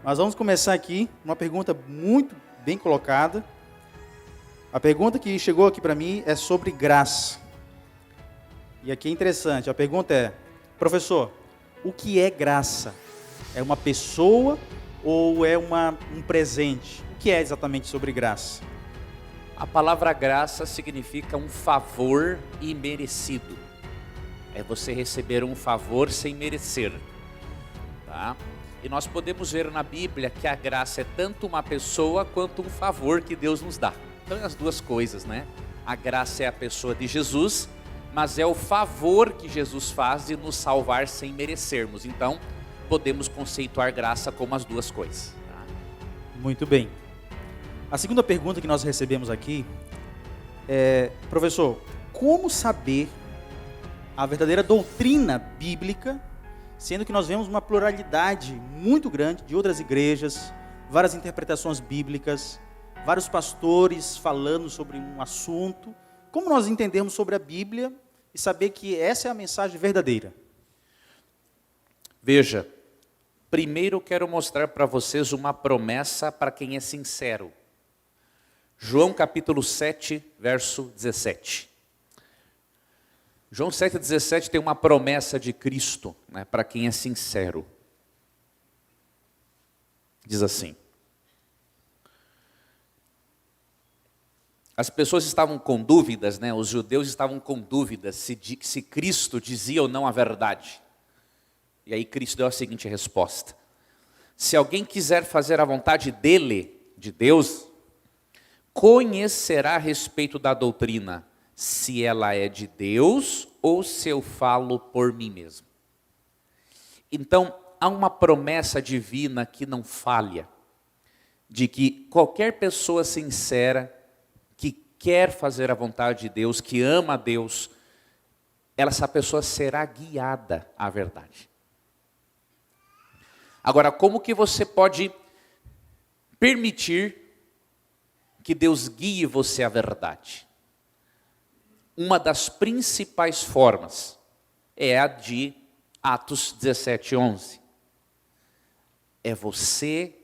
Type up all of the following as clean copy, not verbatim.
Mas vamos começar aqui, uma pergunta muito bem colocada. A pergunta que chegou aqui para mim é sobre graça. E aqui é interessante, a pergunta é: professor, o que é graça? É uma pessoa ou é um presente? O que é exatamente sobre graça? A palavra graça significa um favor imerecido. É você receber um favor sem merecer, tá? E nós podemos ver na Bíblia que a graça é tanto uma pessoa quanto um favor que Deus nos dá. Então é as duas coisas, né? A graça é a pessoa de Jesus, mas é o favor que Jesus faz de nos salvar sem merecermos. Então podemos conceituar graça como as duas coisas, tá? Muito bem. A segunda pergunta que nós recebemos aqui é: professor, como saber a verdadeira doutrina bíblica, sendo que nós vemos uma pluralidade muito grande de outras igrejas, várias interpretações bíblicas, vários pastores falando sobre um assunto? Como nós entendemos sobre a Bíblia e saber que essa é a mensagem verdadeira? Veja, primeiro eu quero mostrar para vocês uma promessa para quem é sincero. João capítulo 7, verso 17. João 7,17 tem uma promessa de Cristo, né, para quem é sincero. Diz assim: as pessoas estavam com dúvidas, né, os judeus estavam com dúvidas se Cristo dizia ou não a verdade. E aí Cristo deu a seguinte resposta: se alguém quiser fazer a vontade dele, de Deus, conhecerá a respeito da doutrina, se ela é de Deus ou se eu falo por mim mesmo. Então, há uma promessa divina que não falha, de que qualquer pessoa sincera, que quer fazer a vontade de Deus, que ama a Deus, essa pessoa será guiada à verdade. Agora, como que você pode permitir que Deus guie você à verdade? Uma das principais formas é a de Atos 17:11. É você,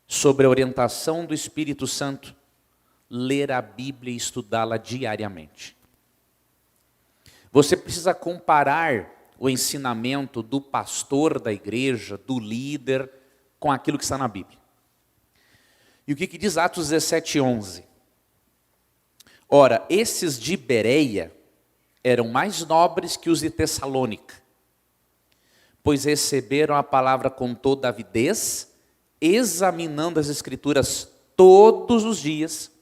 sob a orientação do Espírito Santo, ler a Bíblia e estudá-la diariamente. Você precisa comparar o ensinamento do pastor da igreja, do líder, com aquilo que está na Bíblia. E o que diz Atos 17:11? Ora, esses de Bereia eram mais nobres que os de Tessalônica, pois receberam a palavra com toda avidez, examinando as Escrituras todos os dias,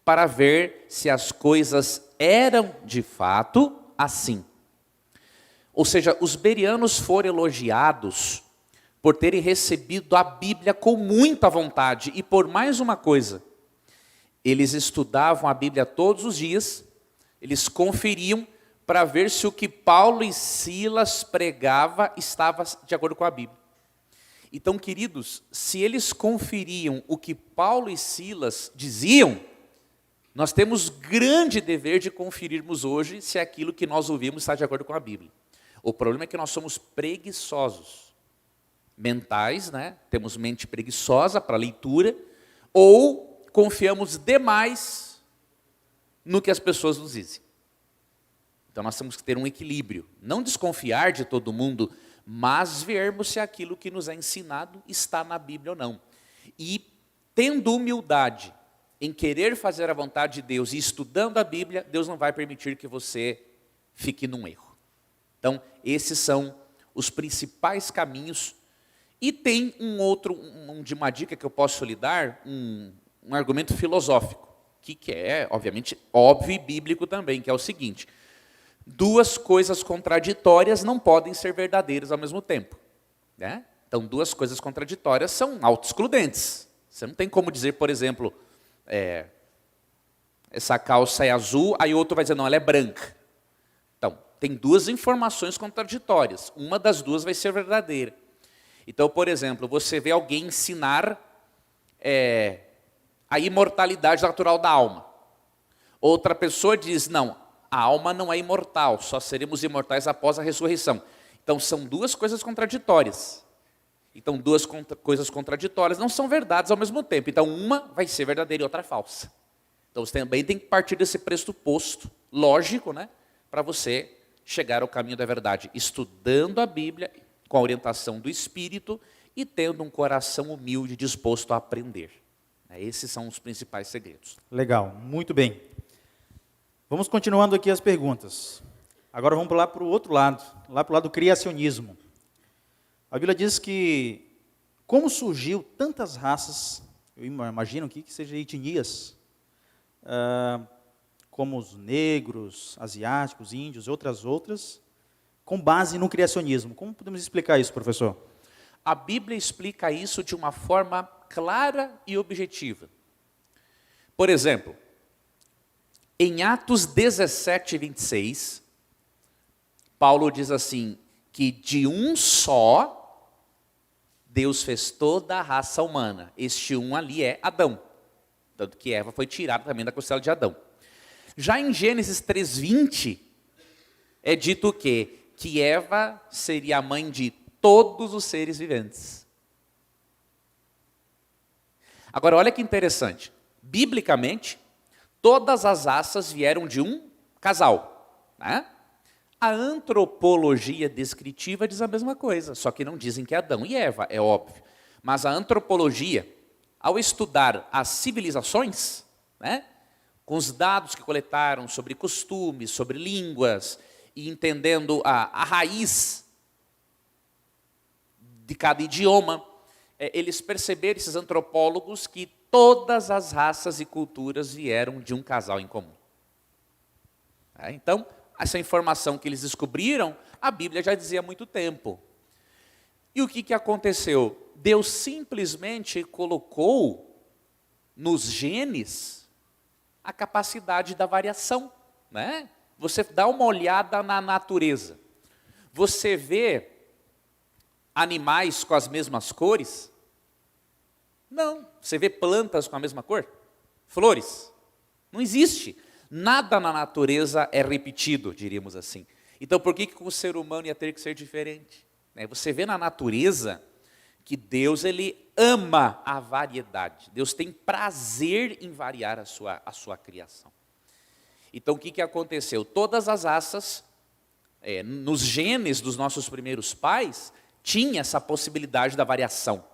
para ver se as coisas eram de fato assim. Ou seja, os bereanos foram elogiados por terem recebido a Bíblia com muita vontade. E por mais uma coisa, eles estudavam a Bíblia todos os dias, eles conferiam para ver se o que Paulo e Silas pregava estava de acordo com a Bíblia. Então, queridos, se eles conferiam o que Paulo e Silas diziam, nós temos grande dever de conferirmos hoje se aquilo que nós ouvimos está de acordo com a Bíblia. O problema é que nós somos preguiçosos, mentais, né? Temos mente preguiçosa para leitura, ou confiamos demais no que as pessoas nos dizem. Então nós temos que ter um equilíbrio, não desconfiar de todo mundo, mas vermos se aquilo que nos é ensinado está na Bíblia ou não. E tendo humildade em querer fazer a vontade de Deus e estudando a Bíblia, Deus não vai permitir que você fique num erro. Então esses são os principais caminhos. E tem de uma dica que eu posso lhe dar, um argumento filosófico, que é, obviamente, óbvio e bíblico também, que é o seguinte: duas coisas contraditórias não podem ser verdadeiras ao mesmo tempo, né? Então, duas coisas contraditórias são autoexcludentes. Você não tem como dizer, por exemplo, essa calça é azul, aí outro vai dizer, não, ela é branca. Então, tem duas informações contraditórias, uma das duas vai ser verdadeira. Então, por exemplo, você vê alguém ensinar a imortalidade natural da alma. Outra pessoa diz, não, a alma não é imortal, só seremos imortais após a ressurreição. Então, são duas coisas contraditórias. Então, duas coisas contraditórias não são verdades ao mesmo tempo. Então, uma vai ser verdadeira e outra falsa. Então, você também tem que partir desse pressuposto lógico, né, para você chegar ao caminho da verdade, estudando a Bíblia com a orientação do Espírito e tendo um coração humilde, disposto a aprender. Esses são os principais segredos. Legal, muito bem. Vamos continuando aqui as perguntas. Agora vamos lá para o outro lado, lá para o lado do criacionismo. A Bíblia diz que, como surgiu tantas raças, eu imagino aqui que sejam etnias, como os negros, asiáticos, índios e outras, com base no criacionismo. Como podemos explicar isso, professor? A Bíblia explica isso de uma forma clara e objetiva. Por exemplo, em Atos 17, 26, Paulo diz assim, que de um só, Deus fez toda a raça humana. Este um ali é Adão. Tanto que Eva foi tirada também da costela de Adão. Já em Gênesis 3:20, é dito o quê? Que Eva seria a mãe de todos os seres viventes. Agora, olha que interessante. Biblicamente, todas as raças vieram de um casal, né? A antropologia descritiva diz a mesma coisa, só que não dizem que é Adão e Eva, é óbvio. Mas a antropologia, ao estudar as civilizações, né, com os dados que coletaram sobre costumes, sobre línguas, e entendendo a raiz de cada idioma, eles perceberam, esses antropólogos, que todas as raças e culturas vieram de um casal em comum. Então, essa informação que eles descobriram, a Bíblia já dizia há muito tempo. E o que aconteceu? Deus simplesmente colocou nos genes a capacidade da variação, né? Você dá uma olhada na natureza, você vê animais com as mesmas cores? Não. Você vê plantas com a mesma cor? Flores? Não existe. Nada na natureza é repetido, diríamos assim. Então, por que com o ser humano ia ter que ser diferente? Você vê na natureza que Deus, ele ama a variedade. Deus tem prazer em variar a sua criação. Então, o que aconteceu? Todas as raças, nos genes dos nossos primeiros pais, tinha essa possibilidade da variação.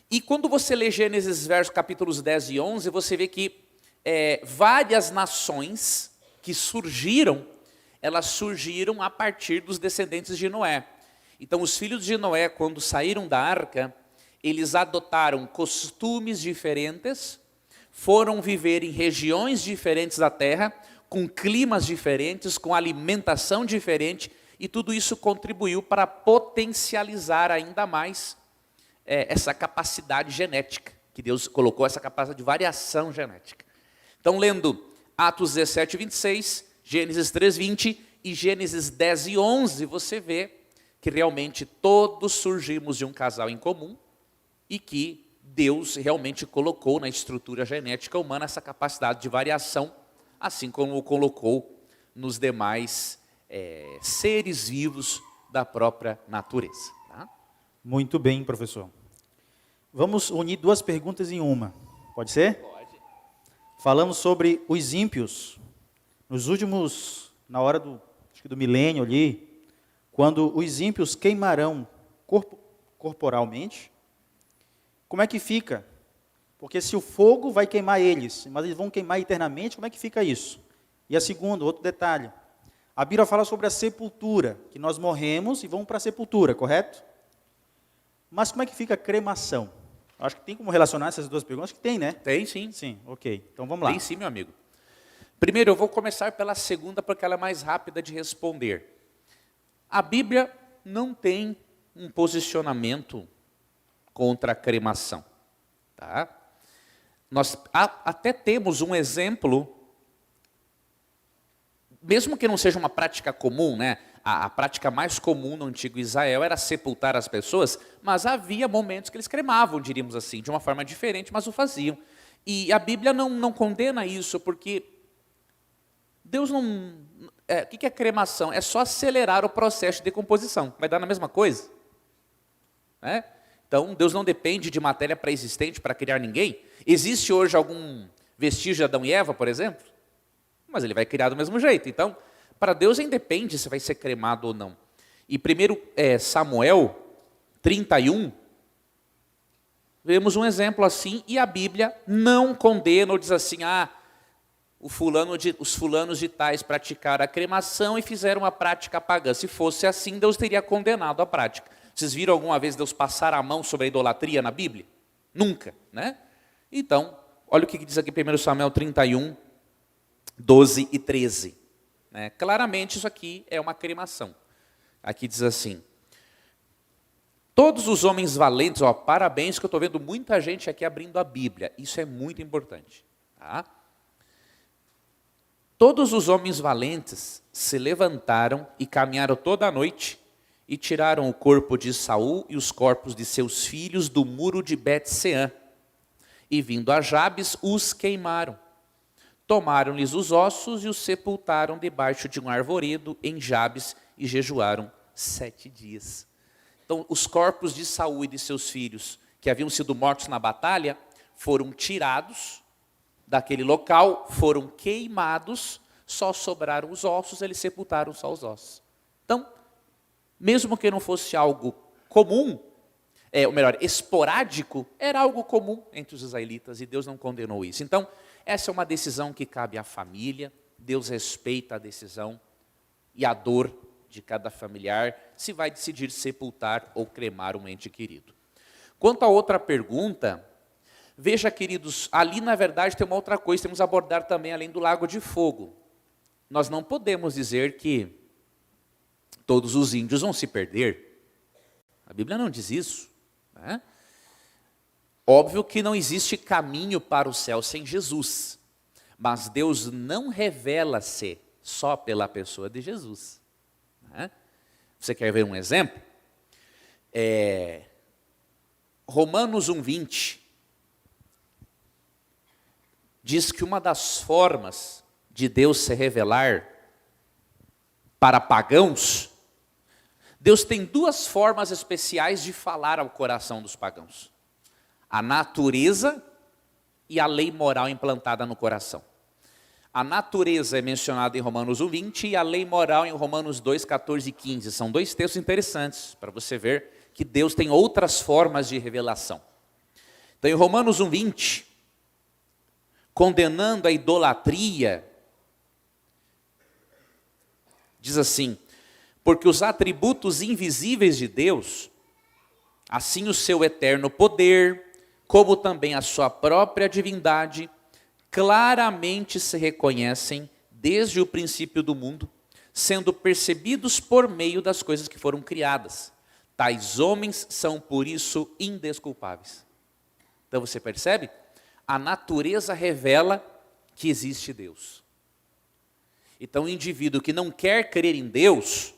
E quando você lê Gênesis capítulos 10 e 11, você vê que várias nações que surgiram, elas surgiram a partir dos descendentes de Noé. Então, os filhos de Noé, quando saíram da arca, eles adotaram costumes diferentes, foram viver em regiões diferentes da terra, com climas diferentes, com alimentação diferente, e tudo isso contribuiu para potencializar ainda mais essa capacidade genética, que Deus colocou, essa capacidade de variação genética. Então, lendo Atos 17, 26, Gênesis 3, 20 e Gênesis 10 e 11, você vê que realmente todos surgimos de um casal em comum e que Deus realmente colocou na estrutura genética humana essa capacidade de variação, assim como colocou nos demais seres vivos da própria natureza. Tá? Muito bem, professor. Vamos unir duas perguntas em uma. Pode ser? Pode. Falamos sobre os ímpios. Nos últimos, na hora do milênio ali, quando os ímpios queimarão corporalmente, como é que fica? Porque se o fogo vai queimar eles, mas eles vão queimar eternamente, como é que fica isso? E a segunda, outro detalhe. A Bíblia fala sobre a sepultura, que nós morremos e vamos para a sepultura, correto? Mas como é que fica a cremação? Acho que tem como relacionar essas duas perguntas? Acho que tem, né? Tem sim. Sim, ok. Então vamos lá. Tem sim, meu amigo. Primeiro, eu vou começar pela segunda, porque ela é mais rápida de responder. A Bíblia não tem um posicionamento contra a cremação. Tá? Nós até temos um exemplo, mesmo que não seja uma prática comum, né? A prática mais comum no antigo Israel era sepultar as pessoas, mas havia momentos que eles cremavam, diríamos assim, de uma forma diferente, mas o faziam. E a Bíblia não condena isso, porque Deus não... O que é cremação? É só acelerar o processo de decomposição. Vai dar na mesma coisa. Então, Deus não depende de matéria pré-existente para criar ninguém. Existe hoje algum vestígio de Adão e Eva, por exemplo? Mas ele vai criar do mesmo jeito. Então, para Deus independe se vai ser cremado ou não. E 1 Samuel 31, vemos um exemplo assim, e a Bíblia não condena ou diz assim, os fulanos de tais praticaram a cremação e fizeram uma prática pagã. Se fosse assim, Deus teria condenado a prática. Vocês viram alguma vez Deus passar a mão sobre a idolatria na Bíblia? Nunca, né? Então, olha o que diz aqui 1 Samuel 31, 12 e 13. Claramente isso aqui é uma cremação. Aqui diz assim, todos os homens valentes, parabéns que eu estou vendo muita gente aqui abrindo a Bíblia, isso é muito importante. Tá? Todos os homens valentes se levantaram e caminharam toda a noite e tiraram o corpo de Saul e os corpos de seus filhos do muro de Bet-Seã. E vindo a Jabes, os queimaram. Tomaram-lhes os ossos e os sepultaram debaixo de um arvoredo em Jabes e jejuaram 7 dias. Então, os corpos de Saul e de seus filhos, que haviam sido mortos na batalha, foram tirados daquele local, foram queimados, só sobraram os ossos, eles sepultaram só os ossos. Então, mesmo que não fosse algo comum, ou melhor, esporádico, era algo comum entre os israelitas e Deus não condenou isso. Então, essa é uma decisão que cabe à família, Deus respeita a decisão e a dor de cada familiar, se vai decidir sepultar ou cremar um ente querido. Quanto à outra pergunta, veja, queridos, ali na verdade tem uma outra coisa, temos que abordar também além do lago de fogo. Nós não podemos dizer que todos os índios vão se perder. A Bíblia não diz isso. Né? Óbvio que não existe caminho para o céu sem Jesus. Mas Deus não revela-se só pela pessoa de Jesus. Né? Você quer ver um exemplo? Romanos 1,20 diz que uma das formas de Deus se revelar para pagãos, Deus tem 2 formas especiais de falar ao coração dos pagãos. A natureza e a lei moral implantada no coração. A natureza é mencionada em Romanos 1,20 e a lei moral em Romanos 2, 14 e 15. São 2 textos interessantes para você ver que Deus tem outras formas de revelação. Então, em Romanos 1,20, condenando a idolatria, diz assim, porque os atributos invisíveis de Deus, assim o seu eterno poder, como também a sua própria divindade, claramente se reconhecem desde o princípio do mundo, sendo percebidos por meio das coisas que foram criadas. Tais homens são, por isso, indesculpáveis. Então você percebe? A natureza revela que existe Deus. Então o indivíduo que não quer crer em Deus,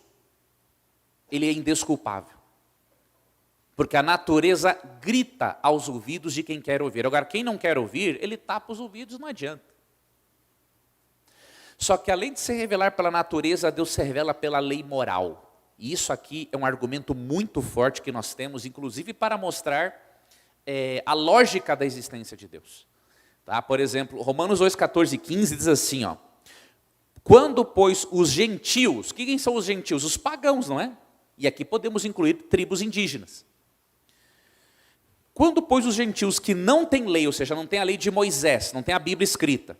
ele é indesculpável. Porque a natureza grita aos ouvidos de quem quer ouvir. Agora, quem não quer ouvir, ele tapa os ouvidos, não adianta. Só que além de se revelar pela natureza, Deus se revela pela lei moral. E isso aqui é um argumento muito forte que nós temos, inclusive para mostrar a lógica da existência de Deus. Tá? Por exemplo, Romanos 2, 14 e 15 diz assim, quando, pois, os gentios, quem são os gentios? Os pagãos, não é? E aqui podemos incluir tribos indígenas. Quando, pois, os gentios que não têm lei, ou seja, não tem a lei de Moisés, não tem a Bíblia escrita,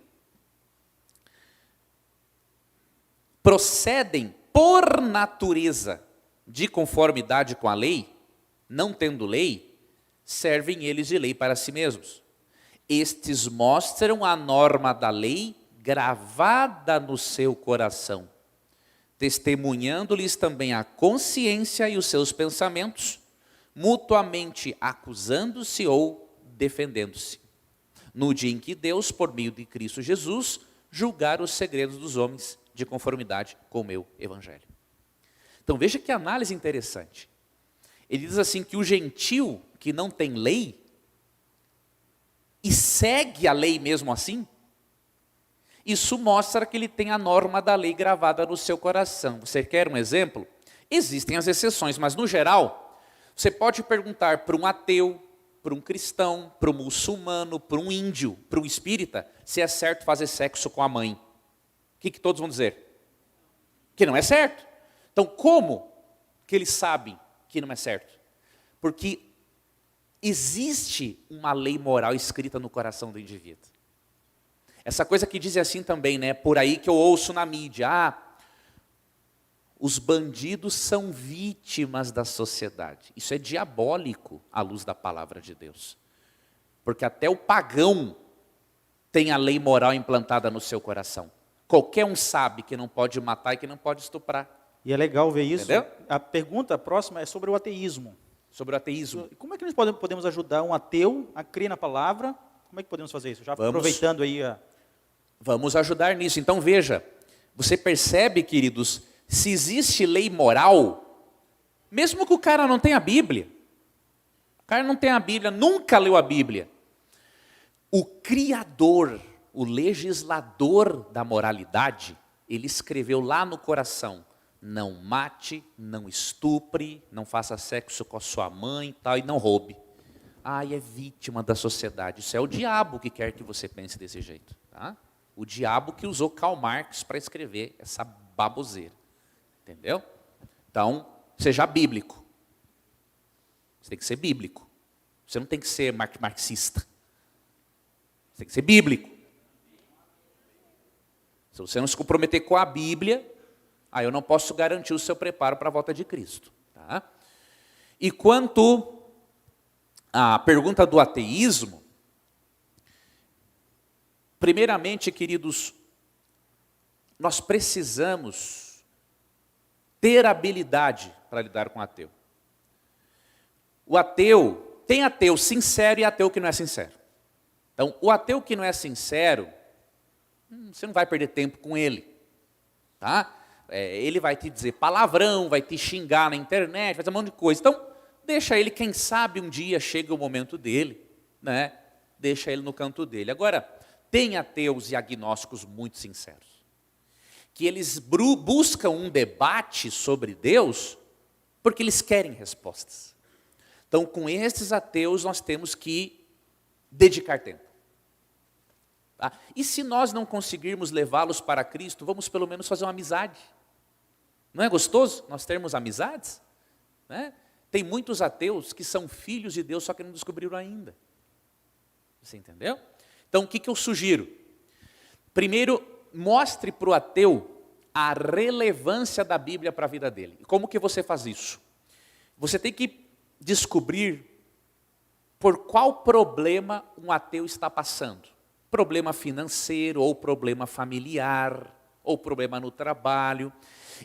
procedem por natureza de conformidade com a lei, não tendo lei, servem eles de lei para si mesmos. Estes mostram a norma da lei gravada no seu coração, testemunhando-lhes também a consciência e os seus pensamentos, mutuamente acusando-se ou defendendo-se, no dia em que Deus, por meio de Cristo Jesus, julgar os segredos dos homens de conformidade com o meu evangelho. Então veja que análise interessante. Ele diz assim que o gentio que não tem lei e segue a lei mesmo assim, isso mostra que ele tem a norma da lei gravada no seu coração. Você quer um exemplo? Existem as exceções, mas no geral, Você pode perguntar para um ateu, para um cristão, para um muçulmano, para um índio, para um espírita, se é certo fazer sexo com a mãe. O que todos vão dizer? Que não é certo. Então, como que eles sabem que não é certo? Porque existe uma lei moral escrita no coração do indivíduo. Essa coisa que dizem assim também, né? Por aí que eu ouço na mídia, os bandidos são vítimas da sociedade. Isso é diabólico à luz da palavra de Deus. Porque até o pagão tem a lei moral implantada no seu coração. Qualquer um sabe que não pode matar e que não pode estuprar. E é legal ver isso. Entendeu? A pergunta próxima é sobre o ateísmo. Sobre o ateísmo. Como é que nós podemos ajudar um ateu a crer na palavra? Como é que podemos fazer isso? Já aproveitando aí Vamos ajudar nisso. Então veja, você percebe, queridos, se existe lei moral, mesmo que o cara não tenha a Bíblia, o cara não tem a Bíblia, nunca leu a Bíblia, o Criador, o legislador da moralidade, ele escreveu lá no coração, não mate, não estupre, não faça sexo com a sua mãe tal, e não roube. É vítima da sociedade. Isso é o diabo que quer que você pense desse jeito. Tá? O diabo que usou Karl Marx para escrever essa baboseira. Entendeu? Então, seja bíblico. Você tem que ser bíblico. Você não tem que ser marxista. Você tem que ser bíblico. Se você não se comprometer com a Bíblia, aí eu não posso garantir o seu preparo para a volta de Cristo. Tá? E quanto à pergunta do ateísmo, primeiramente, queridos, nós precisamos ter habilidade para lidar com o ateu. O ateu, tem ateu sincero e ateu que não é sincero. Então, o ateu que não é sincero, você não vai perder tempo com ele. Tá? Ele vai te dizer palavrão, vai te xingar na internet, vai fazer um monte de coisa. Então, deixa ele, quem sabe um dia chega o momento dele, né? Deixa ele no canto dele. Agora, tem ateus e agnósticos muito sinceros, que eles buscam um debate sobre Deus porque eles querem respostas. Então, com esses ateus, nós temos que dedicar tempo. Tá? E se nós não conseguirmos levá-los para Cristo, vamos pelo menos fazer uma amizade. Não é gostoso nós termos amizades? Né? Tem muitos ateus que são filhos de Deus, só que não descobriram ainda. Você entendeu? Então, o que eu sugiro? Primeiro, mostre para o ateu a relevância da Bíblia para a vida dele. Como que você faz isso? Você tem que descobrir por qual problema um ateu está passando. Problema financeiro, ou problema familiar, ou problema no trabalho.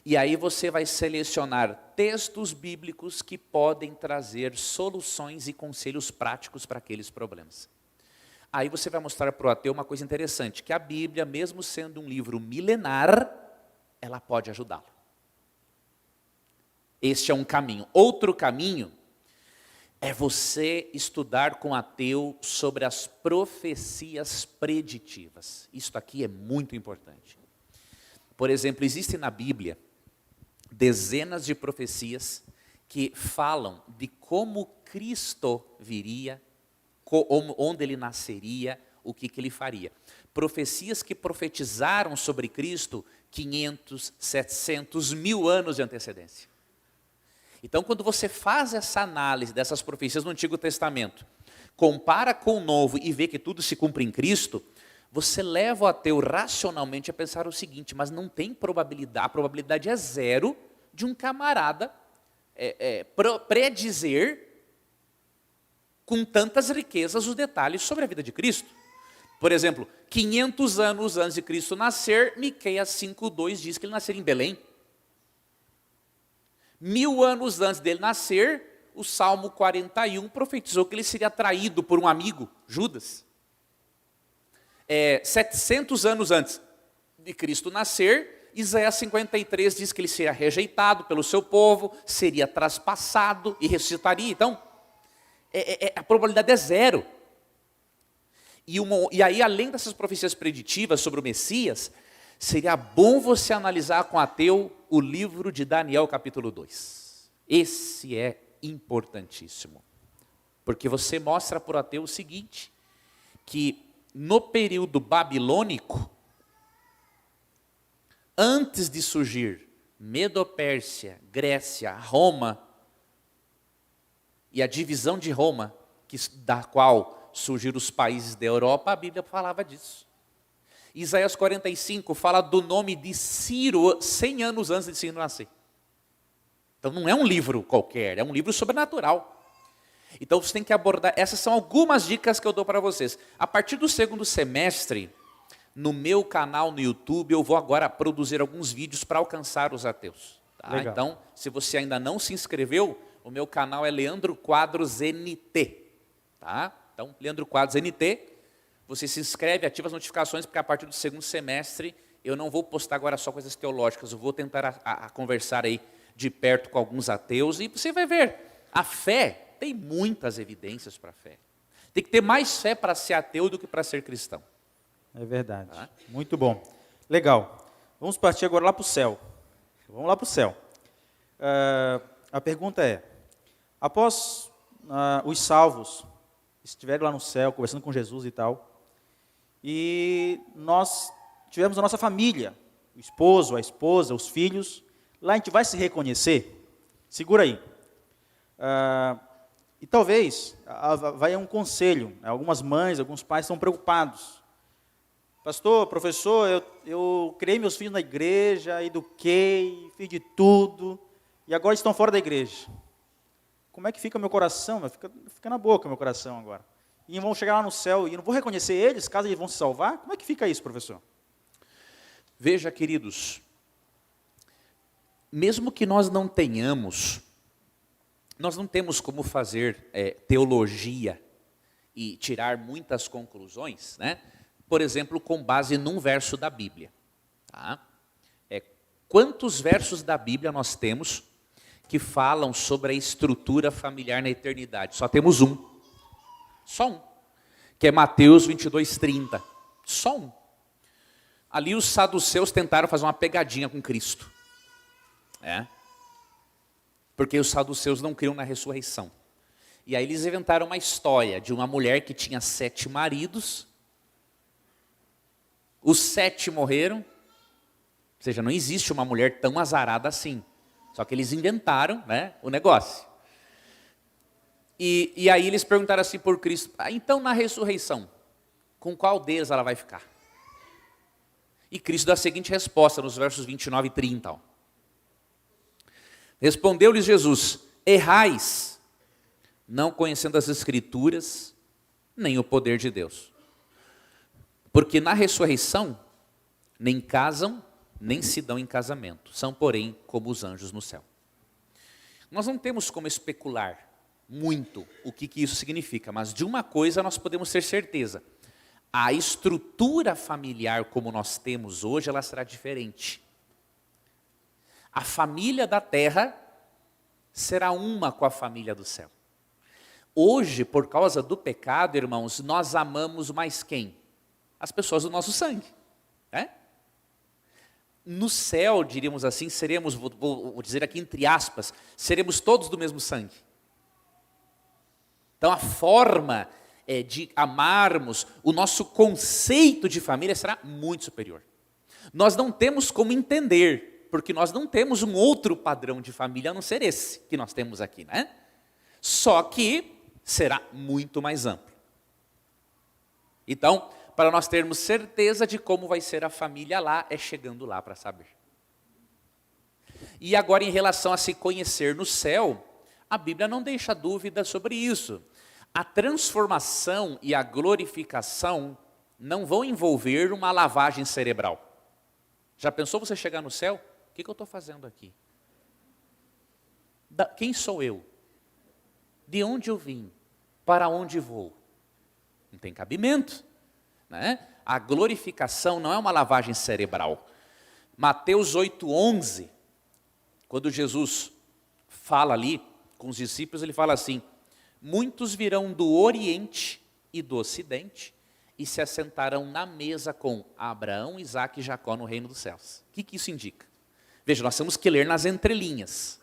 E aí você vai selecionar textos bíblicos que podem trazer soluções e conselhos práticos para aqueles problemas. Aí você vai mostrar para o ateu uma coisa interessante, que a Bíblia, mesmo sendo um livro milenar, ela pode ajudá-lo. Este é um caminho. Outro caminho é você estudar com o ateu sobre as profecias preditivas. Isso aqui é muito importante. Por exemplo, existem na Bíblia dezenas de profecias que falam de como Cristo viria, onde ele nasceria, o que ele faria. Profecias que profetizaram sobre Cristo 500, 700, 1000 anos de antecedência. Então, quando você faz essa análise dessas profecias no Antigo Testamento, compara com o Novo e vê que tudo se cumpre em Cristo, você leva o ateu racionalmente a pensar o seguinte, mas não tem probabilidade, a probabilidade é zero de um camarada predizer com tantas riquezas os detalhes sobre a vida de Cristo. Por exemplo, 500 anos antes de Cristo nascer, Miqueias 5:2 diz que ele nasceria em Belém. 1000 anos antes dele nascer, o Salmo 41 profetizou que ele seria traído por um amigo, Judas. 700 anos antes de Cristo nascer, Isaías 53 diz que ele seria rejeitado pelo seu povo, seria traspassado e ressuscitaria. Então, a probabilidade é zero. E aí, além dessas profecias preditivas sobre o Messias, seria bom você analisar com o ateu o livro de Daniel, capítulo 2. Esse é importantíssimo. Porque você mostra para o ateu o seguinte, que no período babilônico, antes de surgir Medo-Pérsia, Grécia, Roma, e a divisão de Roma, da qual surgiram os países da Europa, a Bíblia falava disso. Isaías 45 fala do nome de Ciro 100 anos antes de Ciro nascer. Então não é um livro qualquer, é um livro sobrenatural. Então você tem que abordar, essas são algumas dicas que eu dou para vocês. A partir do segundo semestre, no meu canal no YouTube, eu vou agora produzir alguns vídeos para alcançar os ateus. Tá? Então, se você ainda não se inscreveu, o meu canal é Leandro Quadros NT. Tá? Então, Leandro Quadros NT, você se inscreve, ativa as notificações, porque a partir do segundo semestre, eu não vou postar agora só coisas teológicas, eu vou tentar a conversar aí de perto com alguns ateus, e você vai ver, a fé tem muitas evidências para a fé. Tem que ter mais fé para ser ateu do que para ser cristão. É verdade. Tá? Muito bom. Legal. Vamos partir agora lá para o céu. Vamos lá para o céu. A pergunta é, após os salvos estiverem lá no céu, conversando com Jesus e tal, e nós tivemos a nossa família, o esposo, a esposa, os filhos, lá a gente vai se reconhecer? Segura aí. E talvez vai um conselho. Algumas mães, alguns pais estão preocupados. Pastor, professor, eu criei meus filhos na igreja, eduquei, fiz de tudo, e agora estão fora da igreja. Como é que fica meu coração? Fica na boca meu coração agora. E vão chegar lá no céu e eu não vou reconhecer eles, caso eles vão se salvar? Como é que fica isso, professor? Veja, queridos, mesmo que nós não temos como fazer teologia e tirar muitas conclusões, né? Por exemplo, com base num verso da Bíblia. Tá? Quantos versos da Bíblia nós temos que falam sobre a estrutura familiar na eternidade? Só temos um. Só um. Que é Mateus 22:30. Só um. Ali os saduceus tentaram fazer uma pegadinha com Cristo. Porque os saduceus não criam na ressurreição. E aí eles inventaram uma história de uma mulher que tinha 7 maridos. Os 7 morreram, ou seja, não existe uma mulher tão azarada assim. Só que eles inventaram, né, o negócio. E aí eles perguntaram assim por Cristo, então na ressurreição, com qual deles ela vai ficar? E Cristo dá a seguinte resposta nos versos 29 e 30. Ó. Respondeu-lhes Jesus, errais, não conhecendo as Escrituras, nem o poder de Deus. Porque na ressurreição, nem casam, nem se dão em casamento. São, porém, como os anjos no céu. Nós não temos como especular muito o que isso significa, mas de uma coisa nós podemos ter certeza. A estrutura familiar como nós temos hoje, ela será diferente. A família da terra será uma com a família do céu. Hoje, por causa do pecado, irmãos, nós amamos mais quem? As pessoas do nosso sangue. Né? No céu, diríamos assim, seremos, vou dizer aqui entre aspas, seremos todos do mesmo sangue. Então a forma de amarmos, o nosso conceito de família será muito superior. Nós não temos como entender, porque nós não temos um outro padrão de família a não ser esse que nós temos aqui, né? Só que será muito mais amplo. Então, para nós termos certeza de como vai ser a família lá, é chegando lá para saber. E agora, em relação a se conhecer no céu, a Bíblia não deixa dúvida sobre isso. A transformação e a glorificação não vão envolver uma lavagem cerebral. Já pensou você chegar no céu? O que eu estou fazendo aqui? Quem sou eu? De onde eu vim? Para onde vou? Não tem cabimento. Né? A glorificação não é uma lavagem cerebral. Mateus 8:11, quando Jesus fala ali com os discípulos, ele fala assim, muitos virão do Oriente e do Ocidente e se assentarão na mesa com Abraão, Isaque e Jacó no reino dos céus. O que isso indica? Veja, nós temos que ler nas entrelinhas.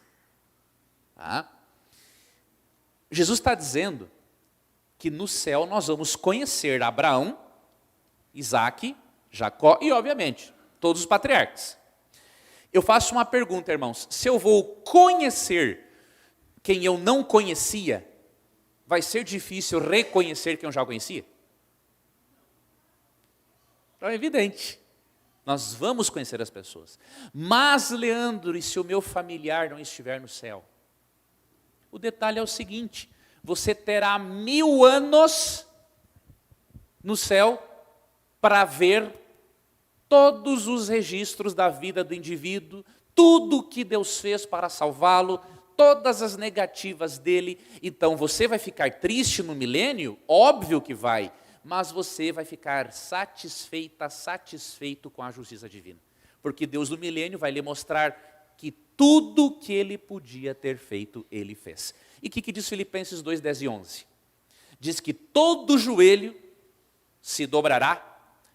Tá? Jesus está dizendo que no céu nós vamos conhecer Abraão, Isaque, Jacó e, obviamente, todos os patriarcas. Eu faço uma pergunta, irmãos. Se eu vou conhecer quem eu não conhecia, vai ser difícil reconhecer quem eu já conhecia? É evidente. Nós vamos conhecer as pessoas. Mas, Leandro, e se o meu familiar não estiver no céu? O detalhe é o seguinte: você terá 1000 anos no céu para ver todos os registros da vida do indivíduo, tudo que Deus fez para salvá-lo, todas as negativas dele. Então você vai ficar triste no milênio? Óbvio que vai, mas você vai ficar satisfeito com a justiça divina. Porque Deus no milênio vai lhe mostrar que tudo que ele podia ter feito, ele fez. E o que diz Filipenses 2, 10 e 11? Diz que todo joelho se dobrará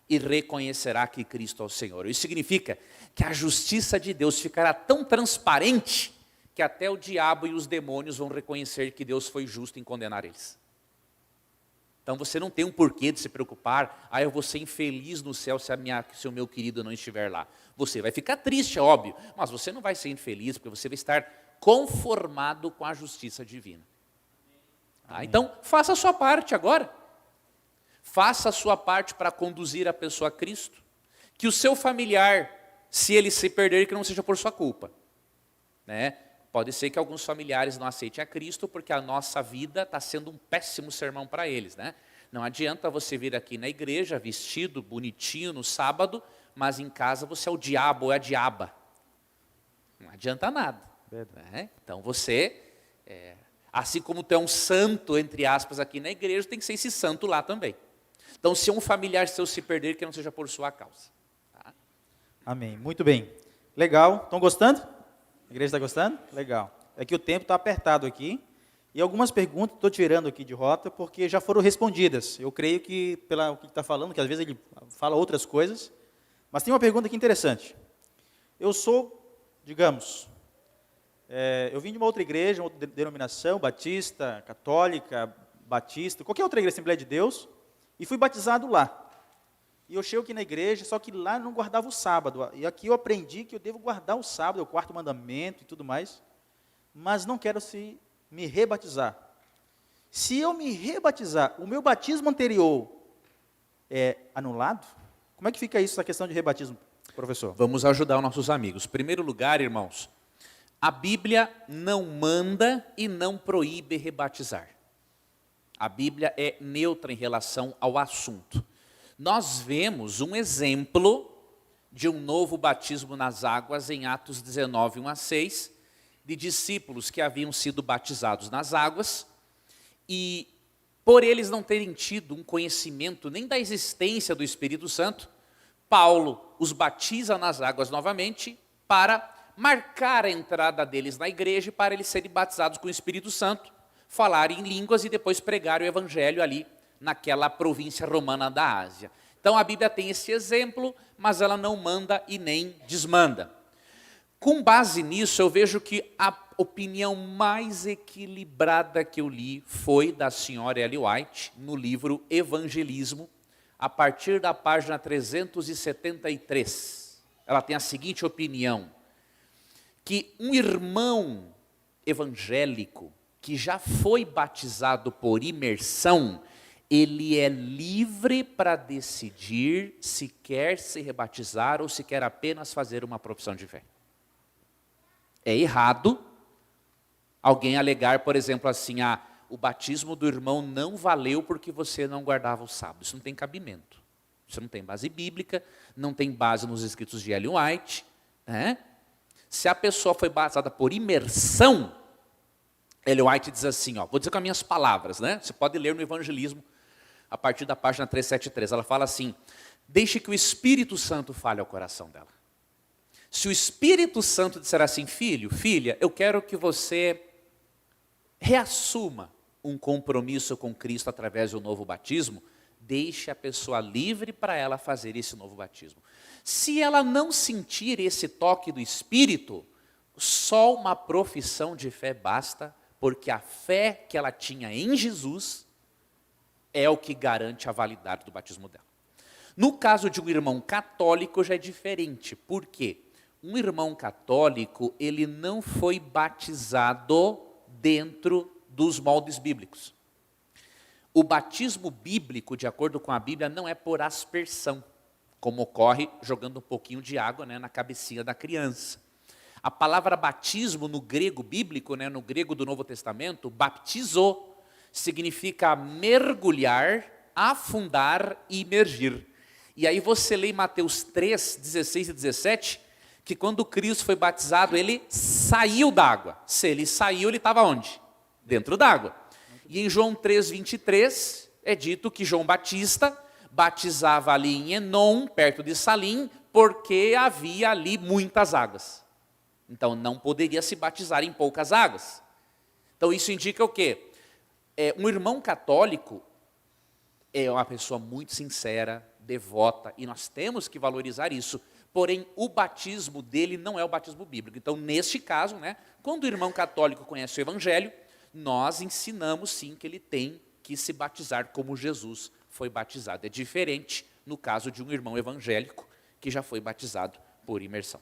e reconhecerá que Cristo é o Senhor. Isso significa que a justiça de Deus ficará tão transparente que até o diabo e os demônios vão reconhecer que Deus foi justo em condenar eles. Então você não tem um porquê de se preocupar: eu vou ser infeliz no céu se o meu querido não estiver lá. Você vai ficar triste, é óbvio, mas você não vai ser infeliz, porque você vai estar conformado com a justiça divina. Então, faça a sua parte agora. Faça a sua parte para conduzir a pessoa a Cristo. Que o seu familiar, se ele se perder, que não seja por sua culpa. Pode ser que alguns familiares não aceitem a Cristo porque a nossa vida está sendo um péssimo sermão para eles. Não adianta você vir aqui na igreja vestido, bonitinho, no sábado, mas em casa você é o diabo ou é a diaba. Não adianta nada. Então você, assim como tu é um santo, entre aspas, aqui na igreja, tem que ser esse santo lá também. Então, se um familiar seu se perder, que não seja por sua causa. Amém. Muito bem. Legal. Estão gostando? A igreja está gostando? Legal. É que o tempo está apertado aqui. E algumas perguntas estou tirando aqui de rota, porque já foram respondidas. Eu creio que, pelo que está falando, que às vezes ele fala outras coisas. Mas tem uma pergunta aqui interessante. Eu sou, digamos, eu vim de uma outra igreja, uma outra denominação, batista, católica, batista, qualquer outra igreja, Assembleia de Deus, e fui batizado lá. E eu chego aqui na igreja, só que lá não guardava o sábado. E aqui eu aprendi que eu devo guardar o sábado, o 4º mandamento e tudo mais, mas não quero me rebatizar. Se eu me rebatizar, o meu batismo anterior é anulado? Como é que fica isso, essa questão de rebatismo, professor? Vamos ajudar os nossos amigos. Em primeiro lugar, irmãos, a Bíblia não manda e não proíbe rebatizar. A Bíblia é neutra em relação ao assunto. Nós vemos um exemplo de um novo batismo nas águas em Atos 19, 1 a 6, de discípulos que haviam sido batizados nas águas e, por eles não terem tido um conhecimento nem da existência do Espírito Santo, Paulo os batiza nas águas novamente para marcar a entrada deles na igreja e para eles serem batizados com o Espírito Santo, falarem em línguas e depois pregar o evangelho ali naquela província romana da Ásia. Então a Bíblia tem esse exemplo, mas ela não manda e nem desmanda. Com base nisso, eu vejo que a opinião mais equilibrada que eu li foi da senhora Ellen White, no livro Evangelismo, a partir da página 373. Ela tem a seguinte opinião: que um irmão evangélico que já foi batizado por imersão, ele é livre para decidir se quer se rebatizar ou se quer apenas fazer uma profissão de fé. É errado alguém alegar, por exemplo, assim, o batismo do irmão não valeu porque você não guardava o sábado. Isso não tem cabimento. Isso não tem base bíblica, não tem base nos escritos de Ellen White. Se a pessoa foi batizada por imersão, Ellen White diz assim, vou dizer com as minhas palavras, você pode ler no Evangelismo, a partir da página 373, ela fala assim: deixe que o Espírito Santo fale ao coração dela. Se o Espírito Santo disser assim: filho, filha, eu quero que você reassuma um compromisso com Cristo através do novo batismo, deixe a pessoa livre para ela fazer esse novo batismo. Se ela não sentir esse toque do Espírito, só uma profissão de fé basta, porque a fé que ela tinha em Jesus é o que garante a validade do batismo dela. No caso de um irmão católico já é diferente. Por quê? Um irmão católico, ele não foi batizado dentro dos moldes bíblicos. O batismo bíblico, de acordo com a Bíblia, não é por aspersão, como ocorre jogando um pouquinho de água, né, na cabecinha da criança. A palavra batismo no grego bíblico, né, no grego do Novo Testamento, baptizo, significa mergulhar, afundar e imergir. E aí você lê em Mateus 3, 16 e 17, que quando Cristo foi batizado, ele saiu da água. Se ele saiu, ele estava onde? Dentro d'água. E em João 3, 23, é dito que João Batista batizava ali em Enom, perto de Salim, porque havia ali muitas águas. Então não poderia se batizar em poucas águas. Então isso indica o quê? Um irmão católico é uma pessoa muito sincera, devota, e nós temos que valorizar isso. Porém, o batismo dele não é o batismo bíblico. Então, neste caso, né, quando o irmão católico conhece o evangelho, nós ensinamos sim que ele tem que se batizar como Jesus foi batizado. É diferente no caso de um irmão evangélico que já foi batizado por imersão.